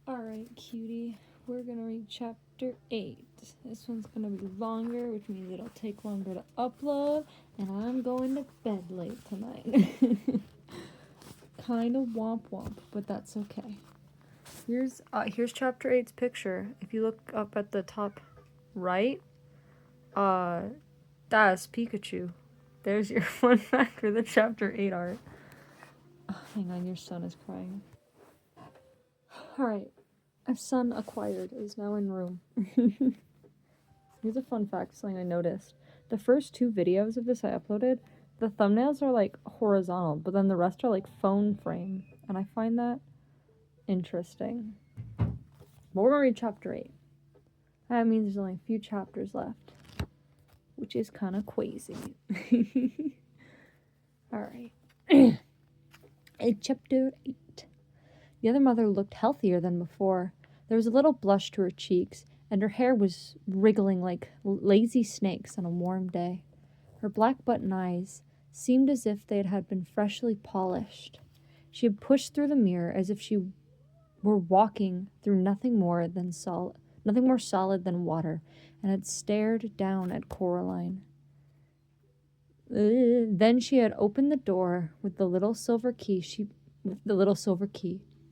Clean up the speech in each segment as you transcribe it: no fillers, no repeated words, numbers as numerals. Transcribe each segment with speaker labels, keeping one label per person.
Speaker 1: Alright, cutie. We're gonna read chapter 8. This one's gonna be longer, which means it'll take longer to upload, and I'm going to bed late tonight. Kinda womp womp, but that's okay. Here's chapter 8's picture. If you look up at the top right, that's Pikachu. There's your fun fact for the chapter 8 art. Oh, hang on, your son is crying. Alright. A son acquired is now in room. Here's a fun fact, something I noticed. The first 2 videos of this I uploaded, the thumbnails are like horizontal, but then the rest are like phone frame. And I find that interesting. But we're gonna read chapter 8. That means there's only a few chapters left, which is kind of crazy. Alright. Chapter 8. The other mother looked healthier than before. There was a little blush to her cheeks, and her hair was wriggling like lazy snakes on a warm day. Her black button eyes seemed as if they had been freshly polished. She had pushed through the mirror as if she were walking through nothing more solid than water, and had stared down at Coraline. Then she had opened the door with the little silver key.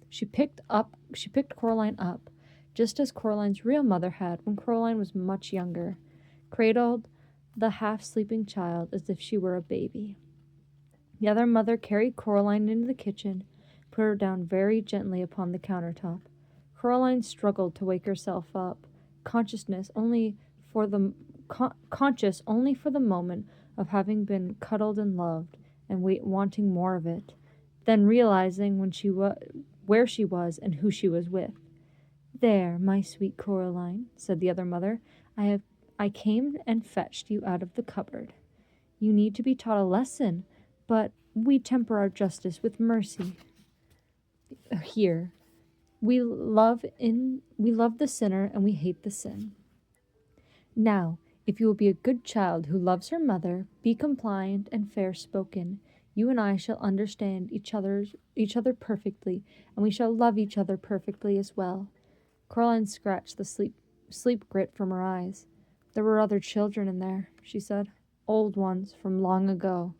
Speaker 1: She picked Coraline up, just as Coraline's real mother had when Coraline was much younger, cradled the half-sleeping child as if she were a baby. The other mother carried Coraline into the kitchen, put her down very gently upon the countertop. Coraline struggled to wake herself up, conscious only for the moment of having been cuddled and loved, and wanting more of it, then realizing where she was and who she was with. "There, my sweet Coraline," said the other mother, I came and fetched you out of the cupboard. You need to be taught a lesson, but we temper our justice with mercy. Here, we love the sinner and we hate the sin. Now, if you will be a good child who loves her mother, be compliant and fair-spoken, you and I shall understand each other perfectly, and we shall love each other perfectly as well. Coraline scratched the sleep grit from her eyes. There were other children in there, she said. Old ones from long ago.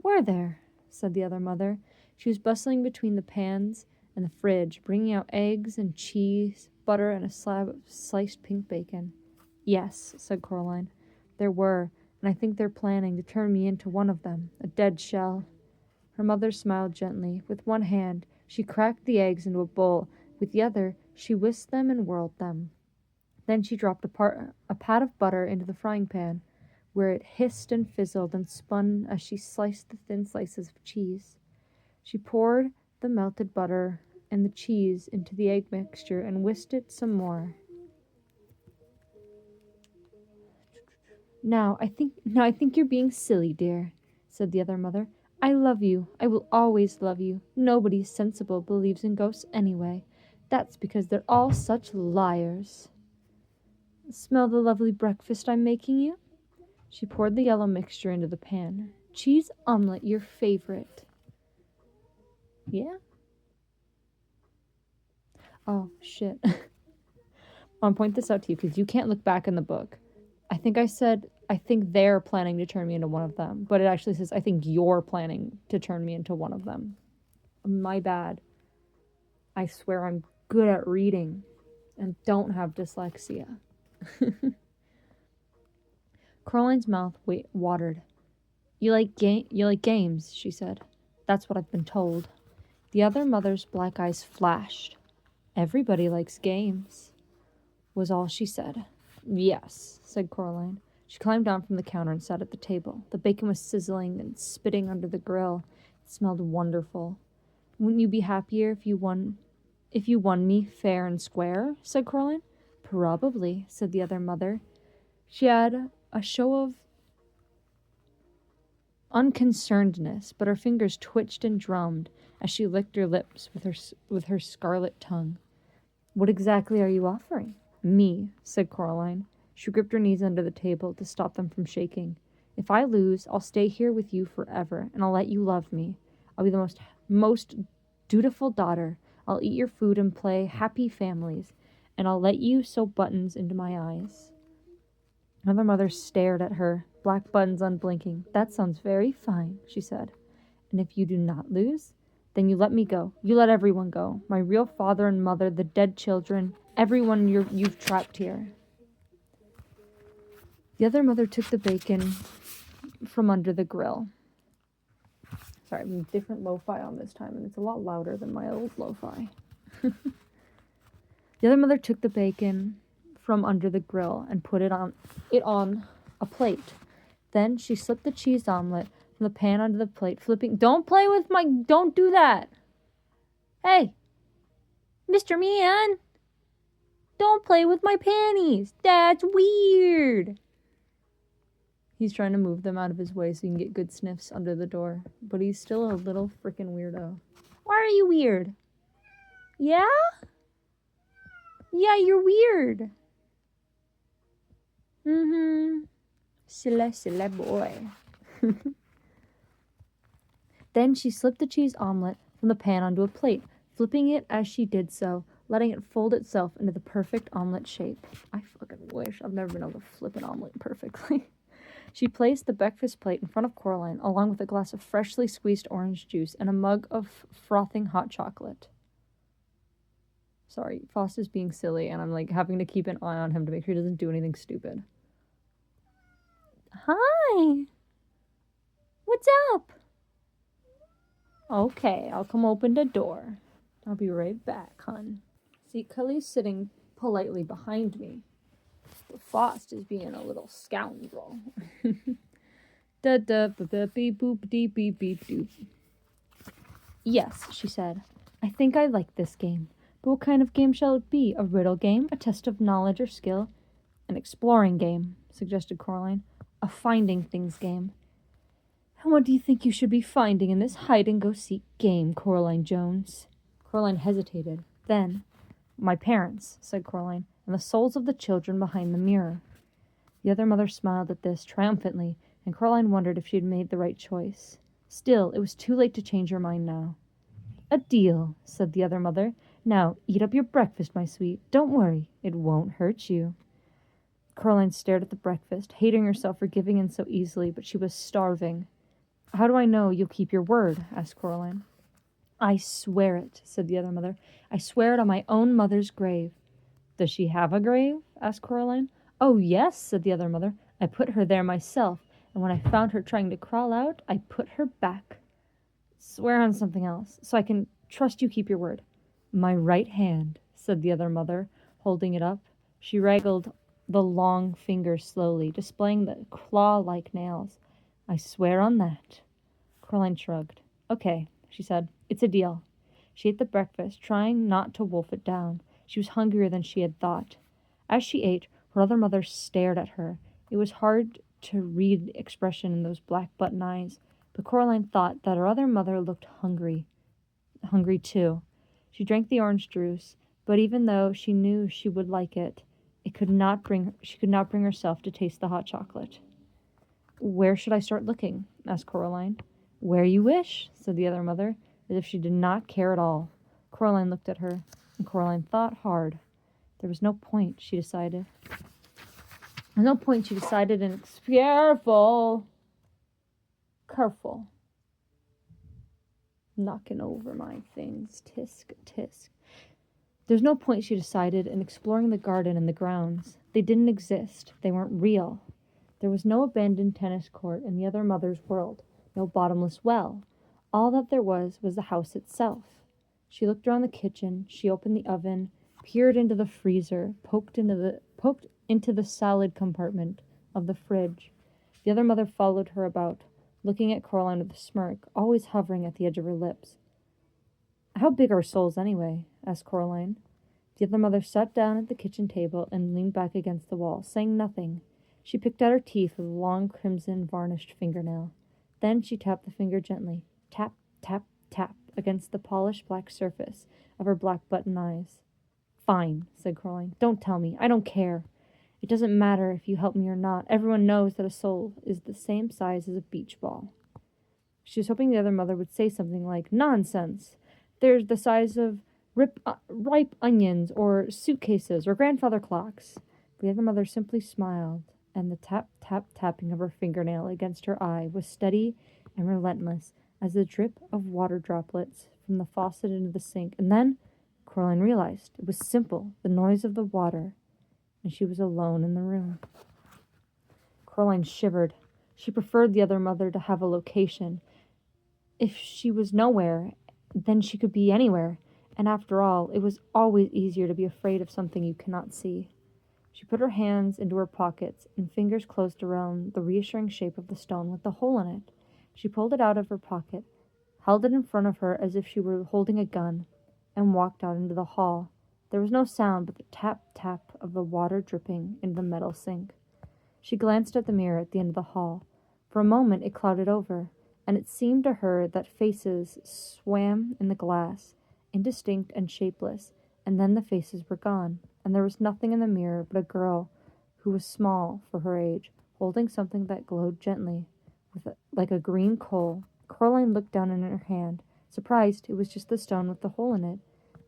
Speaker 1: Were there? Said the other mother. She was bustling between the pans and the fridge, bringing out eggs and cheese, butter, and a slab of sliced pink bacon. Yes, said Coraline. There were, and I think they're planning to turn me into one of them, a dead shell. Her mother smiled gently. With one hand, she cracked the eggs into a bowl. With the other, she whisked them and whirled them. Then she dropped a pat of butter into the frying pan, where it hissed and fizzled and spun as she sliced the thin slices of cheese. She poured the melted butter and the cheese into the egg mixture and whisked it some more. Now I think you're being silly, dear, said the other mother. I love you. I will always love you. Nobody sensible believes in ghosts anyway. That's because they're all such liars. Smell the lovely breakfast I'm making you? She poured the yellow mixture into the pan. Cheese omelet, your favorite. Yeah? Oh, shit. I'll point this out to you because you can't look back in the book. I think I said, I think they're planning to turn me into one of them. But it actually says, I think you're planning to turn me into one of them. My bad. I swear I'm good at reading and don't have dyslexia. Coraline's mouth watered. You like games, she said. That's what I've been told. The other mother's black eyes flashed. Everybody likes games, was all she said. Yes, said Coraline. She climbed down from the counter and sat at the table. The bacon was sizzling and spitting under the grill. It smelled wonderful. Wouldn't you be happier if you won me fair and square? Said Coraline. Probably, said the other mother. She had a show of unconcernedness, but her fingers twitched and drummed as she licked her lips with her scarlet tongue. What exactly are you offering? Me, said Coraline. She gripped her knees under the table to stop them from shaking. If I lose, I'll stay here with you forever, and I'll let you love me. I'll be the most dutiful daughter. I'll eat your food and play happy families, and I'll let you sew buttons into my eyes. Another mother stared at her, black buttons unblinking. That sounds very fine, she said. And if you do not lose, then you let me go. You let everyone go. My real father and mother, the dead children, everyone you've trapped here. The other mother took the bacon from under the grill. Sorry, I'm different lo-fi on this time, and it's a lot louder than my old lo-fi. The other mother took the bacon from under the grill and put it on a plate. Then she slipped the cheese omelet from the pan onto the plate, flipping. Don't do that! Hey! Mr. Man! Don't play with my panties! That's weird! He's trying to move them out of his way so he can get good sniffs under the door. But he's still a little freaking weirdo. Why are you weird? Yeah? Yeah, you're weird. Silly boy. Then she slipped the cheese omelet from the pan onto a plate, flipping it as she did so, letting it fold itself into the perfect omelet shape. I fucking wish. I've never been able to flip an omelet perfectly. She placed the breakfast plate in front of Coraline, along with a glass of freshly squeezed orange juice and a mug of frothing hot chocolate. Sorry, Foster's being silly, and I'm like having to keep an eye on him to make sure he doesn't do anything stupid. Hi! What's up? Okay, I'll come open the door. I'll be right back, hun. See, Cully's sitting politely behind me. But Fost is being a little scoundrel. Da da ba ba beep boop dee beep beep doop. Yes, she said. I think I like this game. But what kind of game shall it be? A riddle game? A test of knowledge or skill? An exploring game, suggested Coraline. A finding things game. And what do you think you should be finding in this hide-and-go-seek game, Coraline Jones? Coraline hesitated. Then, my parents, said Coraline, and the souls of the children behind the mirror. The other mother smiled at this triumphantly, and Coraline wondered if she had made the right choice. Still, it was too late to change her mind now. A deal, said the other mother. Now, eat up your breakfast, my sweet. Don't worry, it won't hurt you. Coraline stared at the breakfast, hating herself for giving in so easily, but she was starving. How do I know you'll keep your word? Asked Coraline. I swear it, said the other mother. I swear it on my own mother's grave. Does she have a grave? Asked Coraline. Oh, yes, said the other mother. I put her there myself, and when I found her trying to crawl out, I put her back. Swear on something else, so I can trust you keep your word. My right hand, said the other mother, holding it up. She wriggled the long fingers slowly, displaying the claw-like nails. I swear on that. Coraline shrugged. Okay, she said. It's a deal. She ate the breakfast, trying not to wolf it down. She was hungrier than she had thought. As she ate, her other mother stared at her. It was hard to read expression in those black button eyes, but Coraline thought that her other mother looked hungry too. She drank the orange juice, but even though she knew she would like it, she could not bring herself to taste the hot chocolate. Where should I start looking? Asked Coraline. Where you wish, said the other mother, as if she did not care at all. Coraline looked at her, and Coraline thought hard. There was no point, she decided. In careful. Knocking over my things, tisk, tisk. There's no point, she decided, in exploring the garden and the grounds. They didn't exist. They weren't real. There was no abandoned tennis court in the other mother's world, no bottomless well. All that there was the house itself. She looked around the kitchen, she opened the oven, peered into the freezer, poked into the salad compartment of the fridge. The other mother followed her about, looking at Coraline with a smirk, always hovering at the edge of her lips. How big are souls, anyway? Asked Coraline. The other mother sat down at the kitchen table and leaned back against the wall, saying nothing. She picked out her teeth with a long crimson varnished fingernail. Then she tapped the finger gently, tap, tap, tap, against the polished black surface of her black button eyes. Fine, said Coraline. Don't tell me. I don't care. It doesn't matter if you help me or not. Everyone knows that a soul is the same size as a beach ball. She was hoping the other mother would say something like, Nonsense! They're the size of ripe onions or suitcases or grandfather clocks. The other mother simply smiled, and the tap, tap, tapping of her fingernail against her eye was steady and relentless as the drip of water droplets from the faucet into the sink. And then Coraline realized it was simple, the noise of the water, and she was alone in the room. Coraline shivered. She preferred the other mother to have a location. If she was nowhere, then she could be anywhere. And after all, it was always easier to be afraid of something you cannot see. She put her hands into her pockets, and fingers closed around the reassuring shape of the stone with the hole in it. She pulled it out of her pocket, held it in front of her as if she were holding a gun, and walked out into the hall. There was no sound but the tap-tap of the water dripping into the metal sink. She glanced at the mirror at the end of the hall. For a moment it clouded over, and it seemed to her that faces swam in the glass, indistinct and shapeless, and then the faces were gone, and there was nothing in the mirror but a girl who was small for her age, holding something that glowed gently, like a green coal. Coraline looked down in her hand. Surprised, it was just the stone with the hole in it,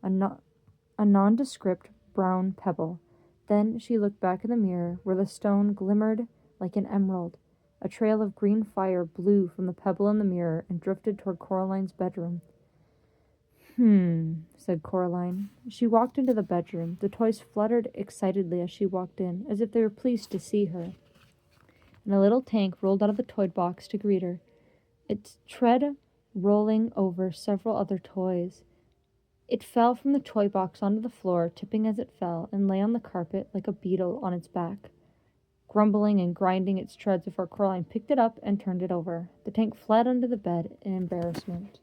Speaker 1: a nondescript brown pebble. Then she looked back in the mirror, where the stone glimmered like an emerald. A trail of green fire blew from the pebble in the mirror and drifted toward Coraline's bedroom. Said Coraline. She walked into the bedroom. The toys fluttered excitedly as she walked in, as if they were pleased to see her. And a little tank rolled out of the toy box to greet her, its tread rolling over several other toys. It fell from the toy box onto the floor, tipping as it fell, and lay on the carpet like a beetle on its back, grumbling and grinding its treads before Coraline picked it up and turned it over. The tank fled under the bed in embarrassment.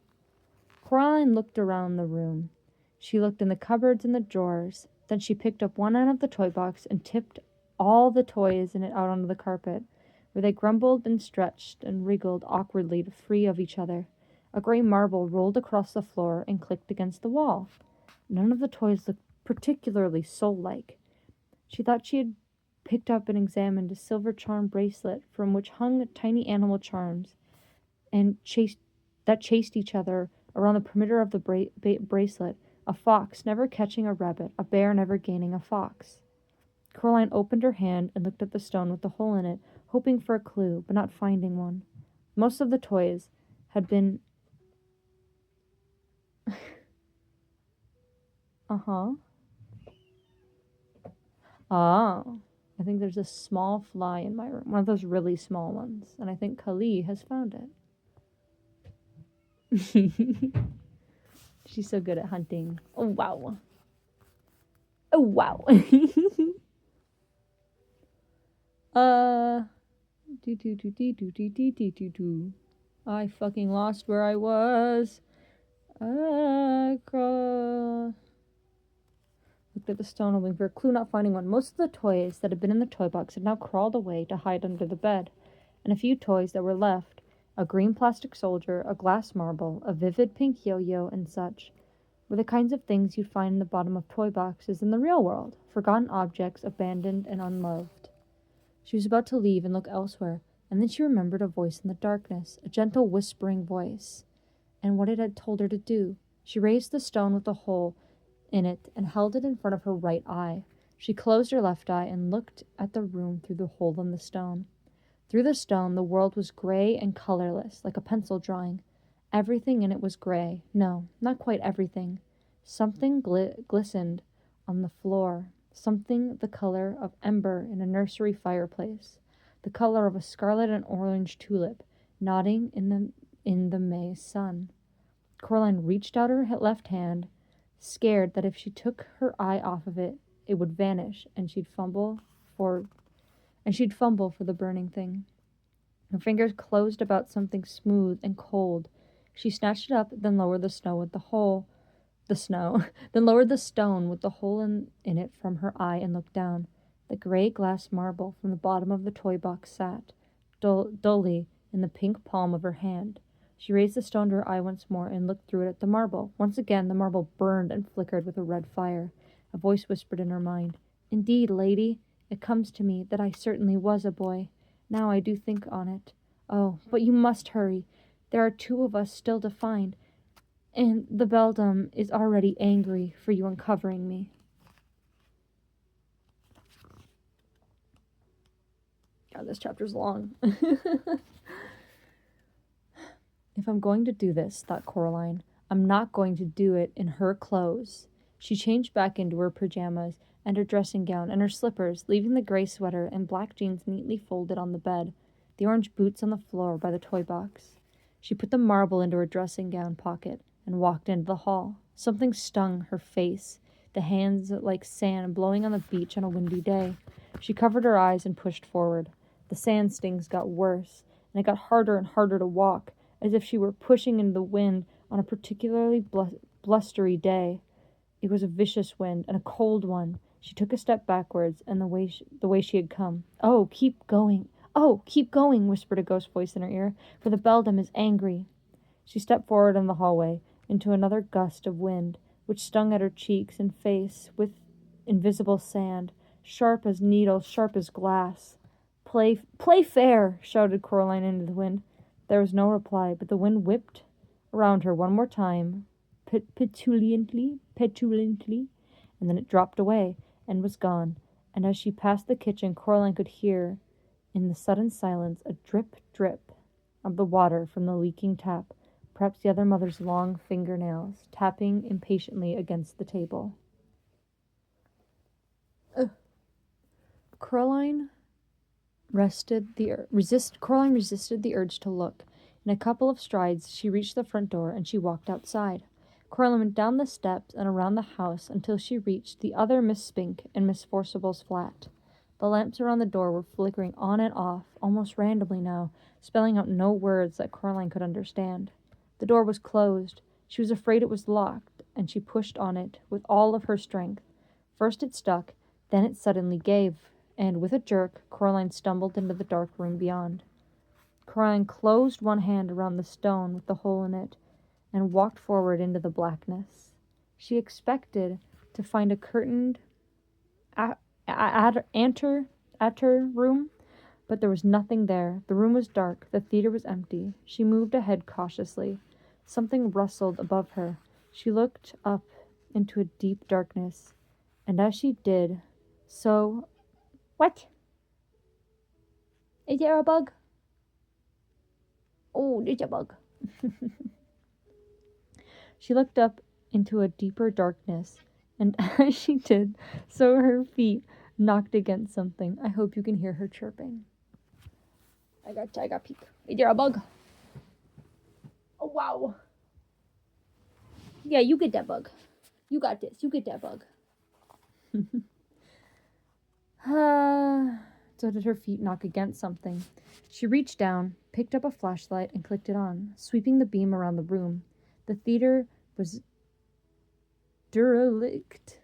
Speaker 1: Coraline looked around the room. She looked in the cupboards and the drawers. Then she picked up one end of the toy box and tipped all the toys in it out onto the carpet, where they grumbled and stretched and wriggled awkwardly free of each other. A gray marble rolled across the floor and clicked against the wall. None of the toys looked particularly soul-like. She thought she had picked up and examined a silver charm bracelet from which hung tiny animal charms and chased each other around the perimeter of the bracelet, a fox never catching a rabbit, a bear never gaining a fox. Coraline opened her hand and looked at the stone with the hole in it, hoping for a clue, but not finding one. Most of the toys had been... I think there's a small fly in my room, one of those really small ones, and I think Kali has found it. She's so good at hunting. Oh, wow. Oh, wow. I fucking lost where I was. Looked at the stone, hoping for a clue, not finding one. Most of the toys that had been in the toy box had now crawled away to hide under the bed, and a few toys that were left, a green plastic soldier, a glass marble, a vivid pink yo-yo, and such, were the kinds of things you'd find in the bottom of toy boxes in the real world, forgotten objects, abandoned and unloved. She was about to leave and look elsewhere, and then she remembered a voice in the darkness, a gentle whispering voice, and what it had told her to do. She raised the stone with the hole in it and held it in front of her right eye. She closed her left eye and looked at the room through the hole in the stone. Through the stone, the world was gray and colorless, like a pencil drawing. Everything in it was gray. No, not quite everything. Something glistened on the floor, something the color of ember in a nursery fireplace, the color of a scarlet and orange tulip nodding in the May sun. Coraline reached out her left hand, scared that if she took her eye off of it, it would vanish, and she'd fumble for the burning thing. Her fingers closed about something smooth and cold. She snatched it up, then lowered the stone with the hole in it from her eye and looked down. The gray glass marble from the bottom of the toy box sat, dully, in the pink palm of her hand. She raised the stone to her eye once more and looked through it at the marble. Once again the marble burned and flickered with a red fire. A voice whispered in her mind, "Indeed, lady, it comes to me that I certainly was a boy. Now I do think on it. Oh, but you must hurry. There are 2 of us still to find, And the beldam is already angry for you uncovering me. God, this chapter's long. If I'm going to do this, thought Coraline, I'm not going to do it in her clothes. She changed back into her pajamas and her dressing gown and her slippers, leaving the gray sweater and black jeans neatly folded on the bed, the orange boots on the floor by the toy box. She put the marble into her dressing gown pocket and walked into the hall. Something stung her face, the hands like sand blowing on the beach on a windy day. She covered her eyes and pushed forward. The sand stings got worse, and it got harder and harder to walk, as if she were pushing into the wind on a particularly blustery day. It was a vicious wind, and a cold one. She took a step backwards, and the way she had come. "Oh, keep going! Oh, keep going!" whispered a ghost voice in her ear, "for the beldam is angry." She stepped forward in the hallway, into another gust of wind, which stung at her cheeks and face with invisible sand, sharp as needles, sharp as glass. Play fair!" shouted Coraline into the wind. There was no reply, but the wind whipped around her one more time, petulantly, and then it dropped away and was gone. And as she passed the kitchen, Coraline could hear, in the sudden silence, a drip, drip of the water from the leaking tap, perhaps the other mother's long fingernails tapping impatiently against the table. Coraline resisted the urge to look. In a couple of strides, she reached the front door and she walked outside. Coraline went down the steps and around the house until she reached the other Miss Spink and Miss Forcible's flat. The lamps around the door were flickering on and off, almost randomly now, spelling out no words that Coraline could understand. The door was closed. She was afraid it was locked, and she pushed on it with all of her strength. First it stuck, then it suddenly gave, and with a jerk, Coraline stumbled into the dark room beyond. Coraline closed one hand around the stone with the hole in it and walked forward into the blackness. She expected to find a curtained anteroom, but there was nothing there. The room was dark. The theater was empty. She moved ahead cautiously. Something rustled above her. She looked up into a deep darkness, and as she did so... What? Is there a bug? Oh, there's a bug. She looked up into a deeper darkness, and as she did so, her feet knocked against something. I hope you can hear her chirping. I got peek. Is there a bug? Oh, wow. Yeah, you get that bug. You got this. You get that bug. So did her feet knock against something. She reached down, picked up a flashlight, and clicked it on, sweeping the beam around the room. The theater was derelict,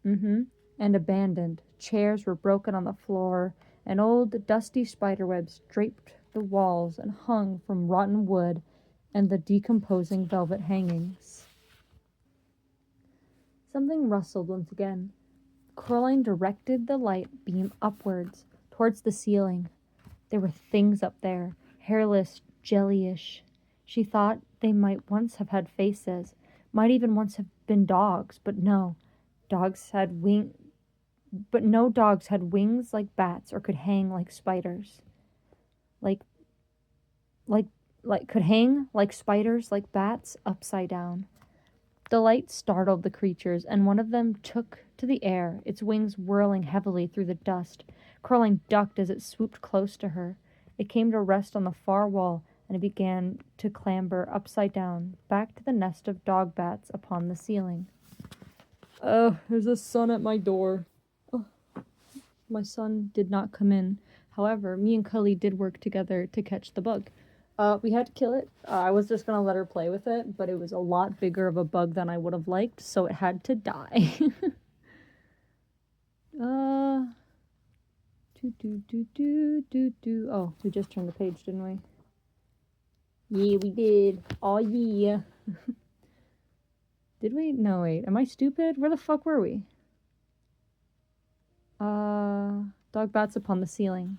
Speaker 1: and abandoned. Chairs were broken on the floor, and old dusty spiderwebs draped the walls and hung from rotten wood and the decomposing velvet hangings. Something rustled once again. Coraline directed the light beam upwards, towards the ceiling. There were things up there, hairless, jellyish. She thought they might once have had faces, might even once have been dogs, but no. No dogs had wings like bats or could hang like spiders. Could hang like spiders, like bats, upside down. The light startled the creatures, and one of them took to the air, its wings whirling heavily through the dust. Coraline ducked as it swooped close to her. It came to rest on the far wall, and it began to clamber upside down, back to the nest of dog bats upon the ceiling. Oh, there's a sun at my door. Oh, my son did not come in. However, me and Cully did work together to catch the bug. We had to kill it. I was just gonna let her play with it, but it was a lot bigger of a bug than I would have liked, so it had to die. Oh, we just turned the page, didn't we? Yeah, we did. Oh, yeah. Did we? No, wait. Am I stupid? Where the fuck were we? Dog bats upon the ceiling.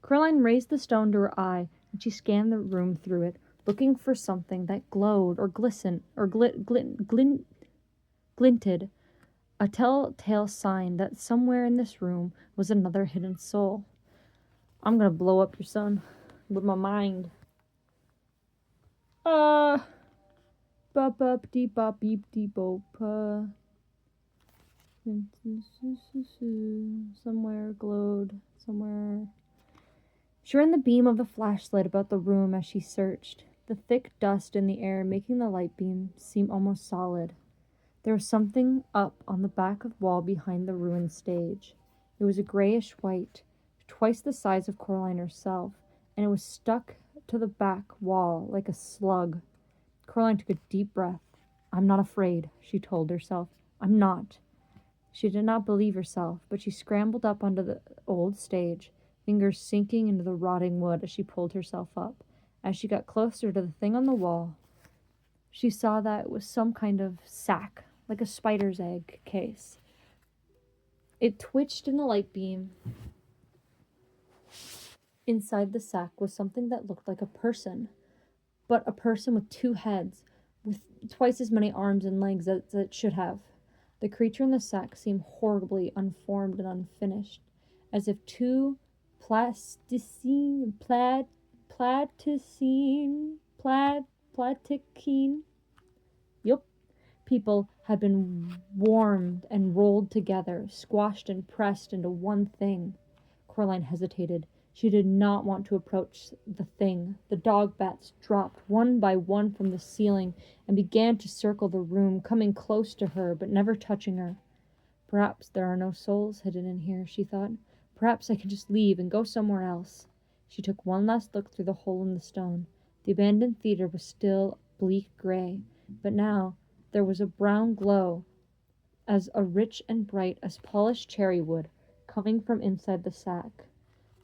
Speaker 1: Coraline raised the stone to her eye and she scanned the room through it, looking for something that glowed or glistened or glinted, a telltale sign that somewhere in this room was another hidden soul. I'm gonna blow up your son with my mind. Bop up deep bop beep deep bop. Somewhere glowed, somewhere. She ran the beam of the flashlight about the room as she searched, the thick dust in the air making the light beam seem almost solid. There was something up on the back of the wall behind the ruined stage. It was a grayish white, twice the size of Coraline herself, and it was stuck to the back wall like a slug. Coraline took a deep breath. I'm not afraid, she told herself. I'm not. She did not believe herself, but she scrambled up onto the old stage, fingers sinking into the rotting wood as she pulled herself up. As she got closer to the thing on the wall, she saw that it was some kind of sack, like a spider's egg case. It twitched in the light beam. Inside the sack was something that looked like a person, but a person with two heads, with twice as many arms and legs as it should have. The creature in the sack seemed horribly unformed and unfinished, as if two plasticine, people had been warmed and rolled together, squashed and pressed into one thing. Coraline hesitated. She did not want to approach the thing. The dog bats dropped one by one from the ceiling and began to circle the room, coming close to her but never touching her. Perhaps there are no souls hidden in here, she thought. Perhaps I can just leave and go somewhere else. She took one last look through the hole in the stone. The abandoned theater was still bleak gray, but now there was a brown glow, as rich and bright as polished cherry wood, coming from inside the sack.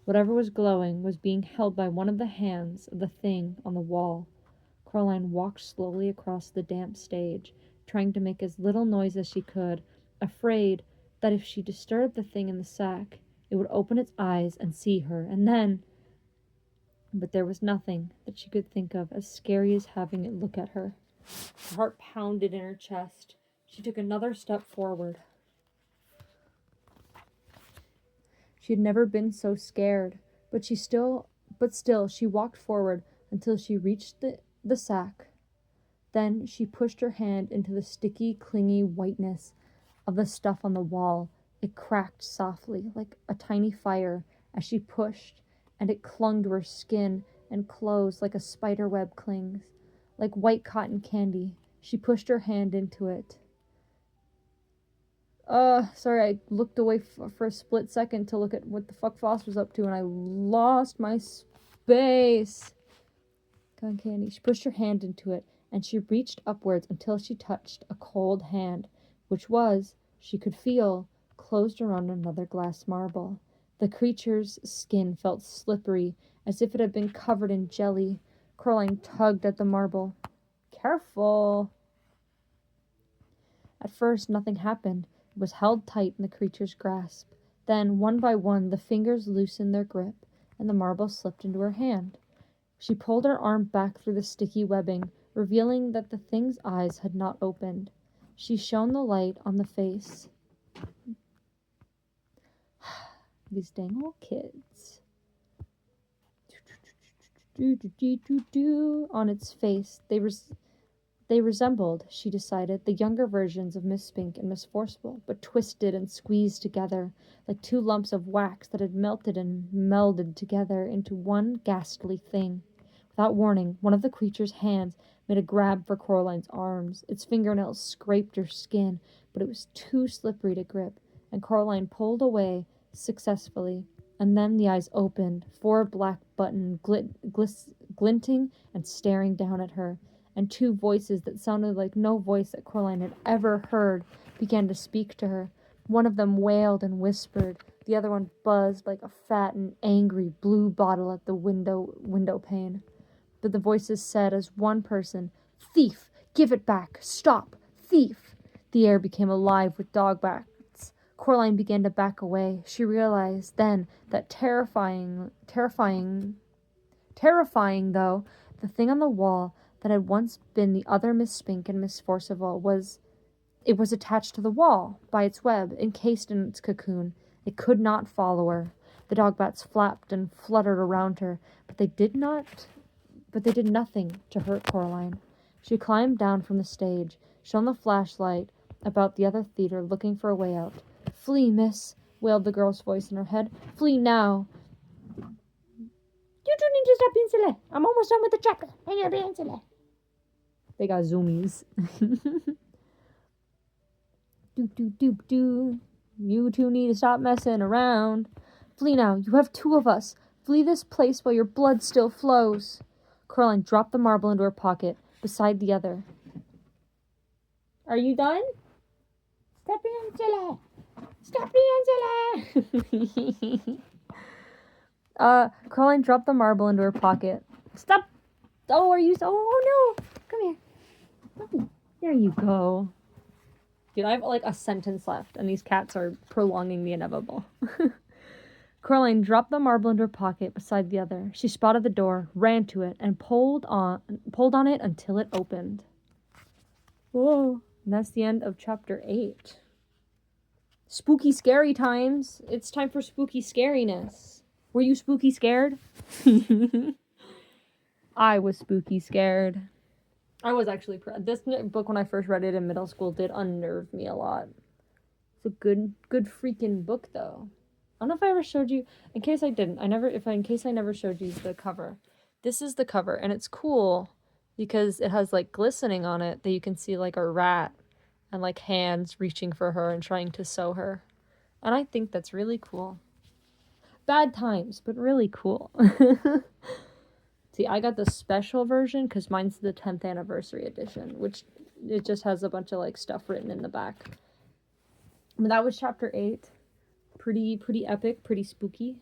Speaker 1: Whatever was glowing was being held by one of the hands of the thing on the wall. Coraline walked slowly across the damp stage, trying to make as little noise as she could, afraid that if she disturbed the thing in the sack, it would open its eyes and see her, and then... But there was nothing that she could think of as scary as having it look at her. Her heart pounded in her chest. She took another step forward. She had never been so scared, but still she walked forward until she reached the sack. Then she pushed her hand into the sticky, clingy whiteness of the stuff on the wall. It cracked softly, like a tiny fire, as she pushed, and it clung to her skin and clothes like a spider web clings, like white cotton candy. She pushed her hand into it. Sorry, I looked away for a split second to look at what the fuck Foss was up to, and I lost my space. Cotton candy. She pushed her hand into it, and she reached upwards until she touched a cold hand, which was, she could feel, closed around another glass marble. The creature's skin felt slippery, as if it had been covered in jelly. Coraline tugged at the marble. Careful! At first, nothing happened. It was held tight in the creature's grasp. Then, one by one, the fingers loosened their grip, and the marble slipped into her hand. She pulled her arm back through the sticky webbing, revealing that the thing's eyes had not opened. She shone the light on the face. These dang old kids. On its face, they resembled, she decided, the younger versions of Miss Spink and Miss Forcible, but twisted and squeezed together, like two lumps of wax that had melted and melded together into one ghastly thing. Without warning, one of the creature's hands made a grab for Coraline's arms. Its fingernails scraped her skin, but it was too slippery to grip, and Coraline pulled away successfully. And then the eyes opened, 4 black buttons glinting and staring down at her, and 2 voices that sounded like no voice that Coraline had ever heard began to speak to her. One of them wailed and whispered. The other one buzzed like a fat and angry blue bottle at the window pane. But the voices said as one person, "Thief! Give it back! Stop! Thief!" The air became alive with dog barks. Coraline began to back away. She realized then that terrifying Terrifying, though, the thing on the wall that had once been the other Miss Spink and Miss Forcival was attached to the wall by its web, encased in its cocoon. It could not follow her. The dog bats flapped and fluttered around her, but they did nothing to hurt Coraline. She climbed down from the stage, shone the flashlight about the other theater, looking for a way out. "Flee, miss," wailed the girl's voice in her head. "Flee now." "You two need to stop being silly. I'm almost done with the chapter, and you're being silly." They got zoomies. Doop, doop, doop, doop. "You two need to stop messing around. Flee now. You have two of us. Flee this place while your blood still flows." Coraline dropped the marble into her pocket beside the other. "Are you done?" "Stop being silly. Stop being silly." Coraline dropped the marble into her pocket. "Stop. Oh, are you so... Oh, no. Come here. Oh, there you go." Dude, I have like a sentence left, and these cats are prolonging the inevitable. Coraline dropped the marble into her pocket beside the other. She spotted the door, ran to it, and pulled on it until it opened. Whoa. And that's the end of chapter 8. Spooky scary times. It's time for spooky scariness. Were you spooky scared? I was spooky scared. I was actually this book, when I first read it in middle school, did unnerve me a lot. It's a good freaking book, though. I don't know if I ever showed you, in case I didn't, in case I never showed you the cover. This is the cover, and it's cool because it has like glistening on it that you can see like a rat and like hands reaching for her and trying to sew her. And I think that's really cool. Bad times, but really cool. See, I got the special version because mine's the 10th anniversary edition, which it just has a bunch of like stuff written in the back. But that was chapter 8. Pretty epic, pretty spooky.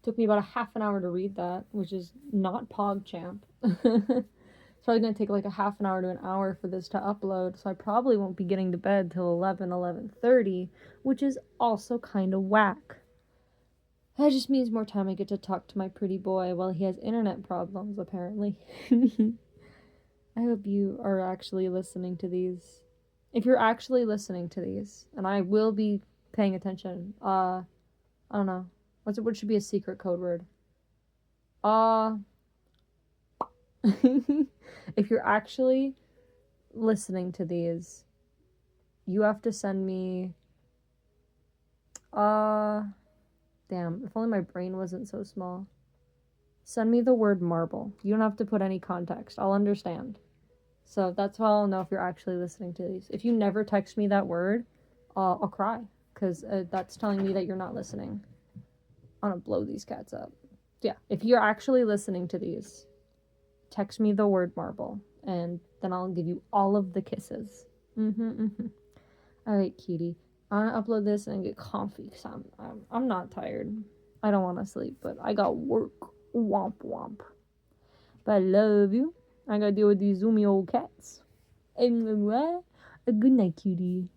Speaker 1: Took me about a half an hour to read that, which is not PogChamp. It's probably going to take like a half an hour to an hour for this to upload, so I probably won't be getting to bed till 11:30, which is also kind of whack. That just means more time I get to talk to my pretty boy while he has internet problems, apparently. I hope you are actually listening to these. If you're actually listening to these, and I will be paying attention, I don't know. What should be a secret code word? If you're actually listening to these, you have to send me, damn, if only my brain wasn't so small. Send me the word marble. You don't have to put any context. I'll understand. So that's how I'll know if you're actually listening to these. If you never text me that word, I'll cry. Because that's telling me that you're not listening. I'm gonna blow these cats up. Yeah, if you're actually listening to these, text me the word marble. And then I'll give you all of the kisses. Alright, cutie. I'm gonna upload this and get comfy because I'm not tired. I don't want to sleep, but I got work. Womp womp. But I love you. I gotta deal with these zoomy old cats. And a good night, cutie.